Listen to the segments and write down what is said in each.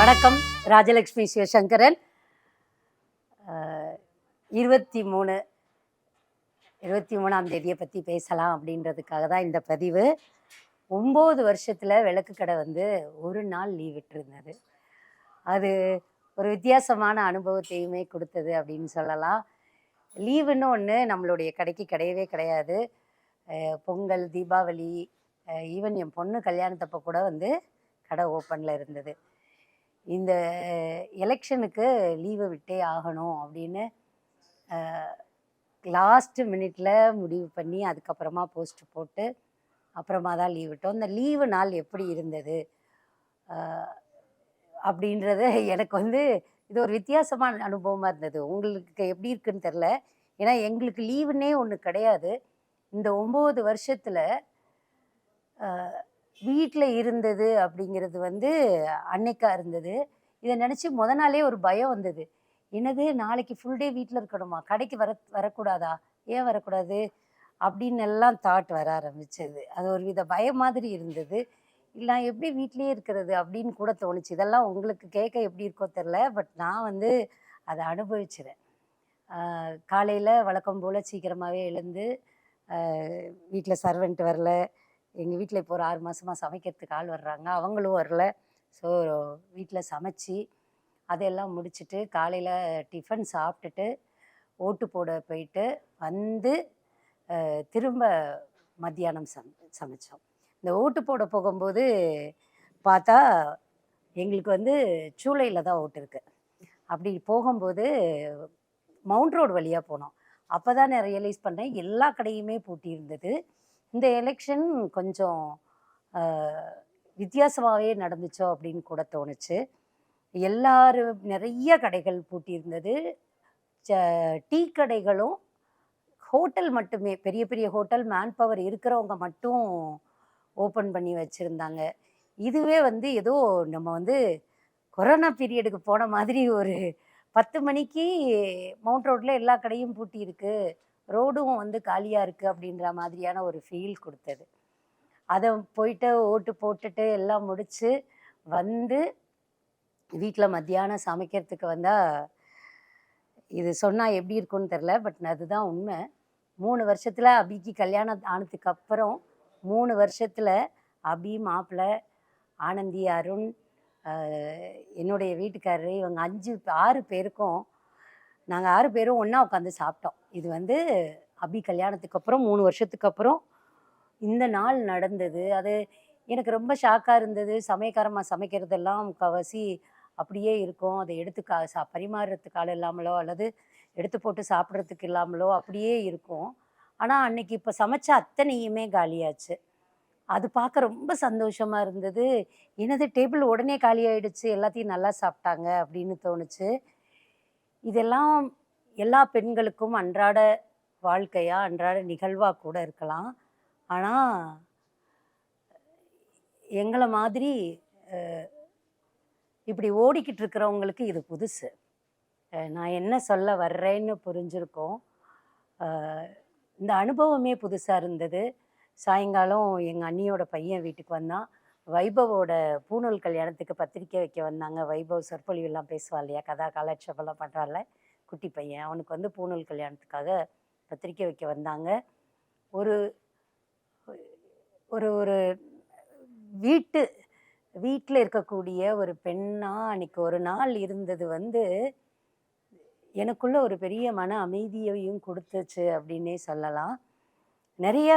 வணக்கம். ராஜலக்ஷ்மி சிவசங்கரன். அஹ், 23 23ஆம் தேதியை பற்றி பேசலாம் அப்படின்றதுக்காக தான் இந்த பதிவு. 9 வருஷத்தில் விளக்கு கடை வந்து ஒரு நாள் லீவ் விட்டுருந்தது. அது ஒரு வித்தியாசமான அனுபவத்தையுமே கொடுத்தது அப்படின்னு சொல்லலாம். லீவுன்னு ஒன்று நம்மளுடைய கடைக்கு கிடையவே கிடையாது. பொங்கல், தீபாவளி, ஈவன் என் பொண்ணு கல்யாணத்தப்போ கூட வந்து கடை ஓப்பனில் இருந்தது. இந்த எலெக்ஷனுக்கு லீவை விட்டே ஆகணும் அப்படின்னு லாஸ்ட் மினிட்ல முடிவு பண்ணி அதுக்கப்புறமா போஸ்ட் போட்டு அப்புறமா தான் லீவ் விட்டோம். இந்த லீவு நாள் எப்படி இருந்தது அப்படின்றது எனக்கு வந்து இது ஒரு வித்தியாசமான அனுபவமாக இருந்தது. உங்களுக்கு எப்படி இருக்குன்னு தெரில. ஏன்னா எங்களுக்கு லீவுன்னே ஒன்று கிடையாது. இந்த 9 வருஷத்தில் வீட்டில் இருந்தது அப்படிங்கிறது வந்து அன்னைக்கா இருந்தது. இதை நினச்சி நாளே ஒரு பயம் வந்தது. என்னது, நாளைக்கு ஃபுல் டே வீட்டில் இருக்கணுமா, கடைக்கு வரக்கூடாதா, ஏன் வரக்கூடாது அப்படின்னு எல்லாம் தாட் வர ஆரம்பிச்சது. அது ஒரு வித பயம் மாதிரி இருந்தது. இல்லை எப்படி வீட்லேயே இருக்கிறது அப்படின்னு கூட தோணுச்சு. இதெல்லாம் உங்களுக்கு கேட்க எப்படி இருக்கோ தெரில, பட் நான் வந்து அதை அனுபவிச்சிறேன். காலையில் வழக்கம் போல் சீக்கிரமாகவே எழுந்து, வீட்டில் சர்வெண்ட் வரல, எங்கள் வீட்டில் இப்போ ஒரு 6 மாதமாக சமைக்கிறதுக்கு ஆள் வர்றாங்க, அவங்களும் வரல. ஸோ வீட்டில் சமைச்சி அதையெல்லாம் முடிச்சுட்டு காலையில் டிஃபன் சாப்பிட்டுட்டு ஓட்டு போட போயிட்டு வந்து திரும்ப மத்தியானம் சமைச்சோம். இந்த ஓட்டு போட போகும்போது பார்த்தா எங்களுக்கு வந்து சூளையில் தான் ஓட்டு இருக்குது. அப்படி போகும்போது மவுண்ட் ரோடு வழியாக போனோம். அப்போ தான் நான் ரியலைஸ் பண்ணேன் எல்லா கடையுமே பூட்டி இருந்தது. இந்த எலெக்ஷன் கொஞ்சம் வித்தியாசமாகவே நடந்துச்சோ அப்படின்னு கூட தோணுச்சு. எல்லாரும் நிறைய கடைகள் பூட்டியிருந்தது. டீ கடைகளும் ஹோட்டல் மட்டுமே, பெரிய பெரிய ஹோட்டல் மேன் பவர் இருக்கிறவங்க மட்டும் ஓப்பன் பண்ணி வச்சுருந்தாங்க. இதுவே வந்து ஏதோ நம்ம வந்து கொரோனா பீரியடுக்கு போன மாதிரி ஒரு 10 மணிக்கு மவுண்ட் ரோட்டில் எல்லா கடையும் பூட்டி இருக்கு, ரோடும் வந்து காலியாக இருக்குது அப்படின்ற மாதிரியான ஒரு ஃபீல் கொடுத்தது. அதை போயிட்டு ஓட்டு போட்டுட்டு எல்லாம் முடித்து வந்து வீட்டில் மத்தியானம் சமைக்கிறதுக்கு வந்தால், இது சொன்னால் எப்படி இருக்குன்னு தெரில, பட் அதுதான் உண்மை. 3 வருஷத்தில் அபிக்கு கல்யாணம் ஆனதுக்கு அப்புறம் 3 வருஷத்தில் அபி, மாப்பிள்ளை, ஆனந்தி, அருண், என்னுடைய வீட்டுக்காரரு, இவங்க 6 பேருக்கும் நாங்கள் 6 பேரும் ஒன்றா உட்காந்து சாப்பிட்டோம். இது வந்து அபி கல்யாணத்துக்கு அப்புறம் 3 வருஷத்துக்கு அப்புறம் இந்த நாள் நடந்தது. அது எனக்கு ரொம்ப ஷாக்காக இருந்தது. சமையக்காரம்மா சமைக்கிறதெல்லாம் முக்கால்வாசி அப்படியே இருக்கும். அதை எடுத்து பரிமாறுறதுக்கு ஆள் இல்லாமலோ அல்லது எடுத்து போட்டு சாப்பிட்றதுக்கு இல்லாமலோ அப்படியே இருக்கும். ஆனால் அன்னைக்கு இப்போ சமைச்ச அத்தனையுமே காலியாச்சு. அது பார்க்க ரொம்ப சந்தோஷமாக இருந்தது. என்னது, டேபிள் உடனே காலி ஆயிடுச்சு, எல்லாத்தையும் நல்லா சாப்பிட்டாங்க அப்படின்னு தோணுச்சு. இதெல்லாம் எல்லா பெண்களுக்கும் அன்றாட வாழ்க்கையா, அன்றாட நிகழ்வாக கூட இருக்கலாம். ஆனால் எங்களை மாதிரி இப்படி ஓடிக்கிட்டு இருக்கிறவங்களுக்கு இது புதுசு. நான் என்ன சொல்ல வர்றேன்னு புரிஞ்சிருக்கோம். இந்த அனுபவமே புதுசாக இருந்தது. சாயங்காலம் எங்கள் அண்ணியோட பையன் வீட்டுக்கு வந்தான். வைபவோட பூணூல் கல்யாணத்துக்கு பத்திரிக்கை வைக்க வந்தாங்க. வைபவ் சொற்பொழிவெல்லாம் பேசுவா இல்லையா, கதா காலட்சேபெல்லாம் பண்ணுறாள், குட்டி பையன். அவனுக்கு வந்து பூணூல் கல்யாணத்துக்காக பத்திரிக்கை வைக்க வந்தாங்க. ஒரு ஒரு ஒரு வீட்டில் இருக்கக்கூடிய ஒரு பெண்ணாக அன்றைக்கி ஒரு நாள் இருந்தது வந்து எனக்குள்ள ஒரு பெரிய மன அமைதியையும் கொடுத்துச்சு அப்படின்னே சொல்லலாம். நிறைய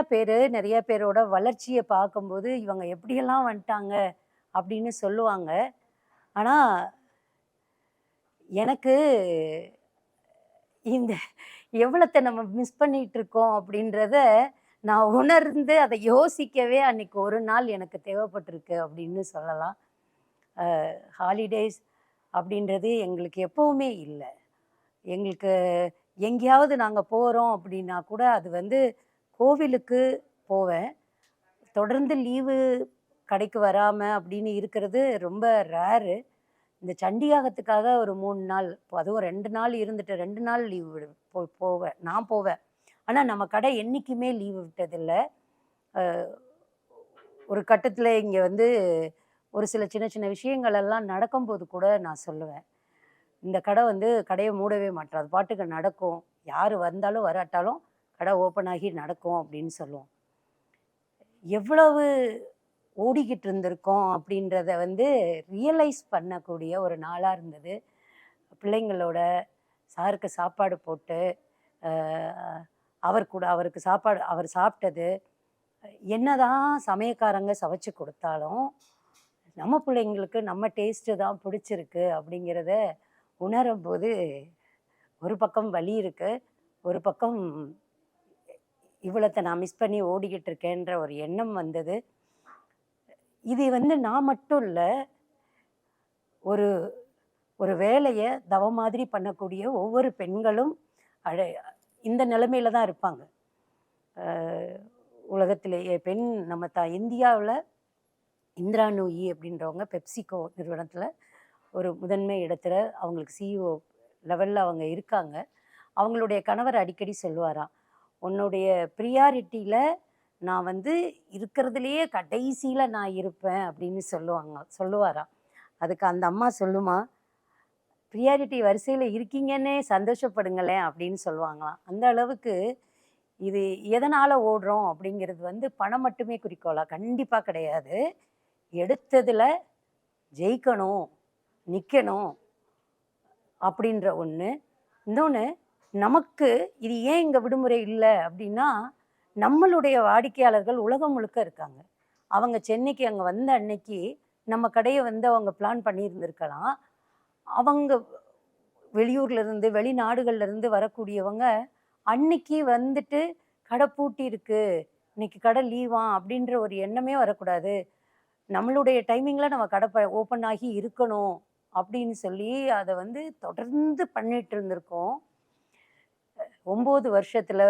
பேரோட வளர்ச்சியை பார்க்கும்போது இவங்க எப்படியெல்லாம் வந்துட்டாங்க அப்படின்னு சொல்லுவாங்க. ஆனால் எனக்கு இந்த எவ்வளோத்தை நம்ம மிஸ் பண்ணிகிட்டு இருக்கோம் அப்படின்றத நான் உணர்ந்து அதை யோசிக்கவே அன்றைக்கி ஒரு நாள் எனக்கு தேவைப்பட்டிருக்கு அப்படின்னு சொல்லலாம். ஹாலிடேஸ் அப்படின்றது எங்களுக்கு எப்போவுமே இல்லை. எங்களுக்கு எங்கேயாவது நாங்கள் போகிறோம் அப்படின்னா கூட அது வந்து கோவிலுக்கு போவேன். தொடர்ந்து லீவு கடைக்கு வராமல் அப்படின்னு இருக்கிறது ரொம்ப ரேரு. இந்த சண்டியாகத்துக்காக ஒரு 3 நாள், அதுவும் 2 நாள் இருந்துட்டு 2 நாள் லீவு போவேன், நான் போவேன். ஆனால் நம்ம கடை என்றைக்குமே லீவு விட்டதில்லை. ஒரு கட்டத்தில் இங்கே வந்து ஒரு சில சின்ன சின்ன விஷயங்கள் எல்லாம் நடக்கும்போது கூட நான் சொல்லுவேன், இந்த கடை வந்து கடைய மூடவே மாட்றோம். அது பாட்டுக்கு நடக்கும். யாரு வந்தாலும் வராட்டாலும் கடை ஓப்பன் ஆகி நடக்கும் அப்படின்னு சொல்லுவோம். எவ்வளவு ஓடிக்கிட்டு இருந்திருக்கோம் அப்படின்றத வந்து ரியலைஸ் பண்ணக்கூடிய ஒரு நாளா இருந்தது. பிள்ளைங்களோட சாருக்கு சாப்பாடு போட்டு, அ அவருக்கு சாப்பாடு அவர் சாப்பிட்டது, என்னதான் சமையல்காரங்க சமைச்சு குடுத்தாலும், நம்ம பிள்ளைங்களுக்கு நம்ம டேஸ்ட்டு தான் பிடிச்சிருக்கு அப்படிங்கிறத உணரும்போது, ஒரு பக்கம் வலி இருக்கு. ஒரு பக்கம் இவ்வளத்த நான் மிஸ் பண்ணி ஓடிக்கிட்டு இருக்கேன்ற ஒரு எண்ணம் வந்தது. இது வந்து நான் மட்டும் இல்ல, ஒரு ஒரு வேலைய தவம் மாதிரி பண்ணக்கூடிய ஒவ்வொரு பெண்களும் அழ இந்த நிலைமையில தான் இருப்பாங்க. அ உலகத்திலேயே நம்ம இந்தியாவுல இந்திரா நூயி அப்படின்றவங்க பெப்சிகோ நிறுவனத்தில ஒரு முதன்மை இடத்துல அவங்களுக்கு சிஇஓ லெவல்ல அவங்க இருக்காங்க. அவங்களுடைய கணவர் அடிக்கடி சொல்லுவாராம், "உன்னுடைய பிரியாரிட்டில நான் வந்து இருக்கிறதுலயே கடைசியில நான் இருப்பேன்" அப்படின்னு சொல்லுவாராம். அதுக்கு அந்த அம்மா சொல்லுமா, "பிரியாரிட்டி வரிசையில இருக்கீங்கன்னே சந்தோஷப்படுங்களேன்" அப்படின்னு சொல்லுவாங்களாம். அந்த அளவுக்கு இது எதனால ஓடுறோம் அப்படிங்கிறது வந்து பணம் மட்டுமே குறிக்கோளா? கண்டிப்பா கிடையாது. எடுத்ததுல ஜெயிக்கணும், நிக்கணும் அப்படின்ற ஒண்ணு. இன்னொன்னு, நமக்கு இது ஏன் இங்க விடுமுறை இல்ல அப்படின்னா, நம்மளுடைய வாடிக்கையாளர்கள் உலகம் முழுக்க இருக்காங்க. அவங்க சென்னைக்கு அங்க வந்த அன்னைக்கு, நம்ம கடைய வந்து அவங்க பிளான் பண்ணியிருந்திருக்கலாம். அவங்க வெளியூர்ல இருந்து, வெளிநாடுகள்ல இருந்து வரக்கூடியவங்க, அன்னைக்கு வந்துட்டு கடை பூட்டியிருக்கு, இன்னைக்கு கடை லீவாம் அப்படின்ற ஒரு எண்ணமே வரக்கூடாது. நம்மளுடைய டைமிங்ல நம்ம கடை ஓப்பன் ஆகி இருக்கணும் அப்படின்னு சொல்லி, அத வந்து தொடர்ந்து பண்ணிட்டு இருந்திருக்கோம். 9 வருஷத்துல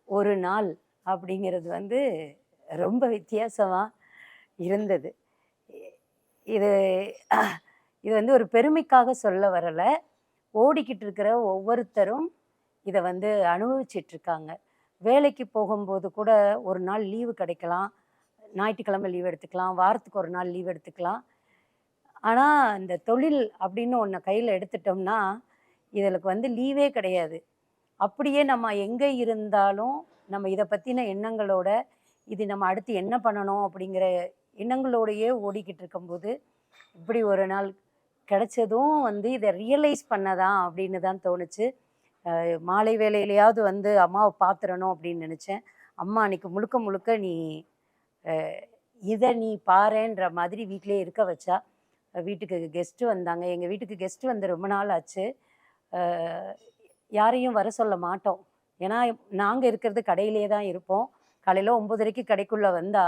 1 நாள் அப்படிங்கிறது வந்து ரொம்ப வித்தியாசமா இருந்தது. இது இது வந்து ஒரு பெருமைக்காக சொல்ல வரல. ஓடிக்கிட்டு இருக்கிற ஒவ்வொருத்தரும் இத வந்து அனுபவிச்சுட்டு இருக்காங்க. வேலைக்கு போகும்போது கூட 1 நாள் லீவு கிடைக்கலாம். ஞாயிற்றுக்கிழமை லீவ் எடுத்துக்கலாம். வாரத்துக்கு 1 நாள் லீவ் எடுத்துக்கலாம். ஆனா, இந்த தொழில் அப்படின்னு ஒண்ண கையில எடுத்துட்டோம்னா, இதுக்கு வந்து லீவே கிடையாது. அப்படியே நம்ம எங்க இருந்தாலும், நம்ம இத பத்தின எண்ணங்களோட, இது நம்ம அடுத்து என்ன பண்ணணும் அப்படிங்கிற எண்ணங்களோடையே ஓடிக்கிட்டு இருக்கும்போது, இப்படி ஒரு நாள் கிடைச்சதும் வந்து இத ரியலைஸ் பண்ணதான் அப்படின்னு தான் தோணுச்சு. மாலை வேளையிலயாவது வந்து அம்மாவ பார்த்துறணும் அப்படின்னு நெனச்சேன். அம்மா அன்னைக்கு முழுக்க முழுக்க நீ அ இத நீ பாரேன்ற மாதிரி வீட்லயே இருக்க வச்சா. வீட்டுக்கு கெஸ்ட் வந்தாங்க. எங்க வீட்டுக்கு கெஸ்ட் வந்து ரொம்ப நாள் ஆச்சு. அ யாரையும் வர சொல்ல மாட்டோம். ஏன்னா, நாங்க இருக்கிறது கடையிலேயே தான் இருப்போம். காலையில 9:30க்கு கடைக்குள்ள வந்தா,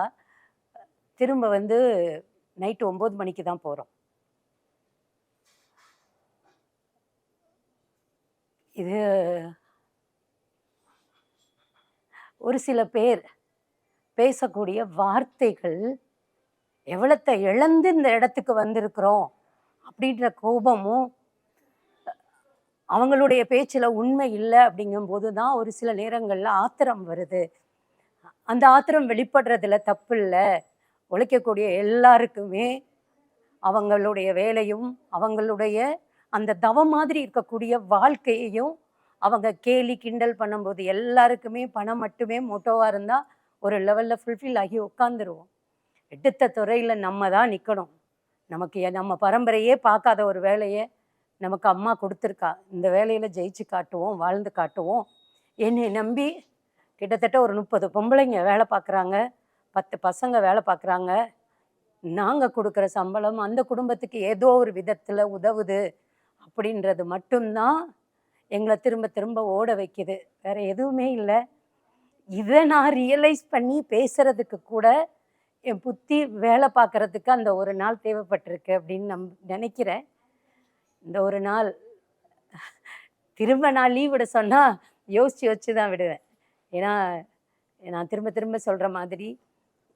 திரும்ப வந்து நைட்டு 9 மணிக்கு தான் போறோம். இது ஒரு சில பேர் பேசக்கூடிய வார்த்தைகள், எவ்வளத்த இழந்து இந்த இடத்துக்கு வந்திருக்கிறோம் அப்படின்ற கோபமும், அவங்களுடைய பேச்சுல உண்மை இல்ல அப்படிங்கும்போது தான் ஒரு சில நேரங்கள்ல ஆத்திரம் வருது. அந்த ஆத்திரம் வெளிப்படுறதுல தப்பில்ல. உழைக்கக்கூடிய எல்லாருக்குமே அவங்களுடைய வேலையும், அவங்களுடைய அந்த தவம் மாதிரி இருக்கக்கூடிய வாழ்க்கையையும் அவங்க கேலி, கிண்டல் பண்ணும்போது எல்லாருக்குமே பணம் மட்டுமே மோட்டோவா இருந்தா, ஒரு லெவல்ல ஃபுல்ஃபில் ஆகி உட்காந்துருவோம். எடுத்த துறையில நம்ம தான் நிக்கணும். நமக்கு நம்ம பரம்பரையே பார்க்காத ஒரு வேலைய நமக்கு அம்மா குடுத்துருக்கா. இந்த வேலையில ஜெயிச்சு காட்டுவோம், வாழ்ந்து காட்டுவோம். என்னைய நம்பி கிட்டத்தட்ட ஒரு 30 பொம்பளைங்க வேல பார்க்குறாங்க. 10 பசங்க வேல பார்க்குறாங்க. நாங்க குடுக்குற சம்பளம் அந்த குடும்பத்துக்கு ஏதோ ஒரு விதத்துல உதவுது அப்படின்றது மட்டும் தான் எங்கள திரும்ப திரும்ப ஓட வைக்குது. வேற எதுவுமே இல்ல. இத நான் ரியலைஸ் பண்ணி பேசுறதுக்கு கூட என் புத்தி வேல பார்க்கறதுக்கு அந்த ஒரு நாள் தேவைப்பட்டிருக்கு அப்படின்னு நெனைக்கிறேன். இந்த ஒரு நாள் திரும்ப நான் லீவ் விட சொன்னா யோசிச்சு யோசிச்சு தான் விடுவேன். ஏன்னா, நான் திரும்ப திரும்ப சொல்ற மாதிரி,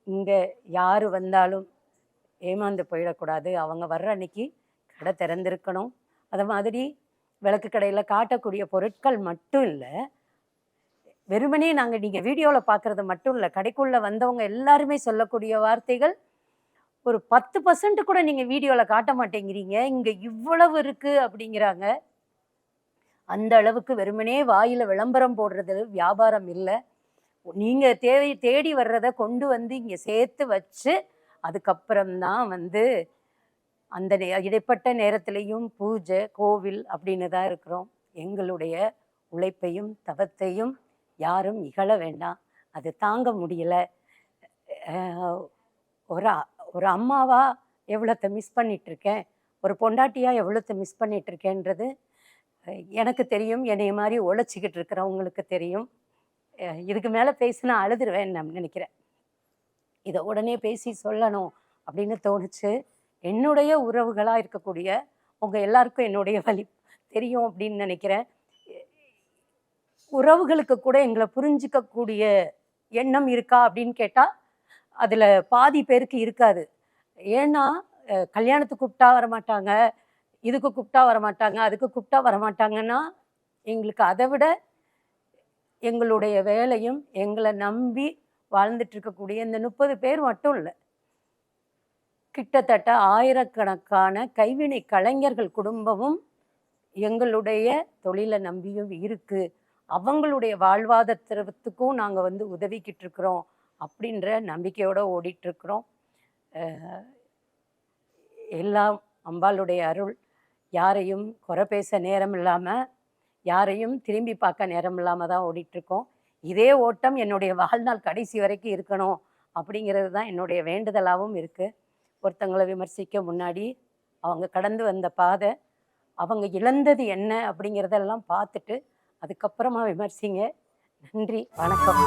இங்க யாரு வந்தாலும் ஏமாந்து போயிடக்கூடாது. அவங்க வர்ற அன்னைக்கு கடை திறந்திருக்கணும். அது மாதிரி விளக்கு கடையில காட்டக்கூடிய பொருட்கள் மட்டும் இல்ல, வெறுமனே நீங்க வீடியோல பார்க்கறது மட்டும் இல்ல, கடைக்குள்ள வந்தவங்க எல்லாருமே சொல்லக்கூடிய வார்த்தைகள், ஒரு 10% கூட நீங்க வீடியோல காட்ட மாட்டேங்கிறீங்க. இங்க இவ்வளவு இருக்கு அப்படிங்கிறாங்க. அந்த அளவுக்கு வெறுமனே வாயில விளம்பரம் போடுறது வியாபாரம் இல்ல. நீங்க தேடி வர்றத கொண்டு வந்து இங்க சேர்த்து வச்சு, அதுக்கப்புறம் தான் வந்து அந்த இடைப்பட்ட நேரத்திலயும் பூஜை, கோவில் அப்படின்னு தான் இருக்கிறோம். எங்களுடைய உழைப்பையும், தவத்தையும் யாரும் இகழ வேண்டாம். அது தாங்க முடியல. அ ஒரு ஒரு அம்மாவா எவ்வளத்த மிஸ் பண்ணிட்டுருக்கேன். ஒரு பொண்டாட்டியா எவ்வளத்த மிஸ் பண்ணிட்டுருக்கேன்றது எனக்கு தெரியும். என்னைய மாரி உழைச்சிக்கிட்டு இருக்கிறவங்களுக்கு தெரியும். இதுக்கு மேல பேசினா அழுதுருவேன்னு நான் நினைக்கிறேன். இத உடனே பேசி சொல்லணும் அப்படின்னு தோணுச்சு. என்னுடைய உறவுகளா இருக்கக்கூடிய உங்க எல்லாருக்கும் என்னுடைய வலி தெரியும் அப்படின்னு நினைக்கிறேன். உறவுகளுக்கு கூட எங்கள புரிஞ்சுக்கக்கூடிய எண்ணம் இருக்கா அப்படின்னு கேட்டா, அதுல பாதி பேருக்கு இருக்காது. ஏன்னா, கல்யாணத்துக்கு கூப்பிட்டா வரமாட்டாங்க, இதுக்கு கூப்பிட்டா வரமாட்டாங்க, அதுக்கு கூப்பிட்டா வரமாட்டாங்கன்னா, எங்களுக்கு அத விட எங்களுடைய வேலையும், எங்கள நம்பி வாழ்ந்துட்டு இருக்கக்கூடிய இந்த 30 பேர் மட்டும் இல்ல. கிட்டத்தட்ட ஆயிரக்கணக்கான கைவினை கலைஞர்கள் குடும்பமும் எங்களுடைய தொழில நம்பியும் இருக்கு. அவங்களுடைய வாழ்வாதாரத்துக்கும் நாங்க வந்து உதவிக்கிட்டு இருக்கிறோம். அப்படின்ற நம்பிக்கையோட ஓடிட்டு இருக்கிறோம். அ எல்லாம் அம்பாளுடைய அருள். யாரையும் குறை பேச நேரம் இல்லாம, யாரையும் திரும்பி பார்க்க நேரம் இல்லாம தான் ஓடிட்டுருக்கோம். இதே ஓட்டம் என்னுடைய வாழ்நாள் கடைசி வரைக்கும் இருக்கணும், அப்படிங்கிறது தான் என்னுடைய வேண்டுதலாவும் இருக்கு. ஒருத்தங்கள விமர்சிக்க முன்னாடி, அவங்க கடந்து வந்த பாதை, அவங்க இழந்தது என்ன அப்படிங்கிறதெல்லாம் பார்த்துட்டு, அதுக்கப்புறமா விமர்சிங்க. நன்றி, வணக்கம்.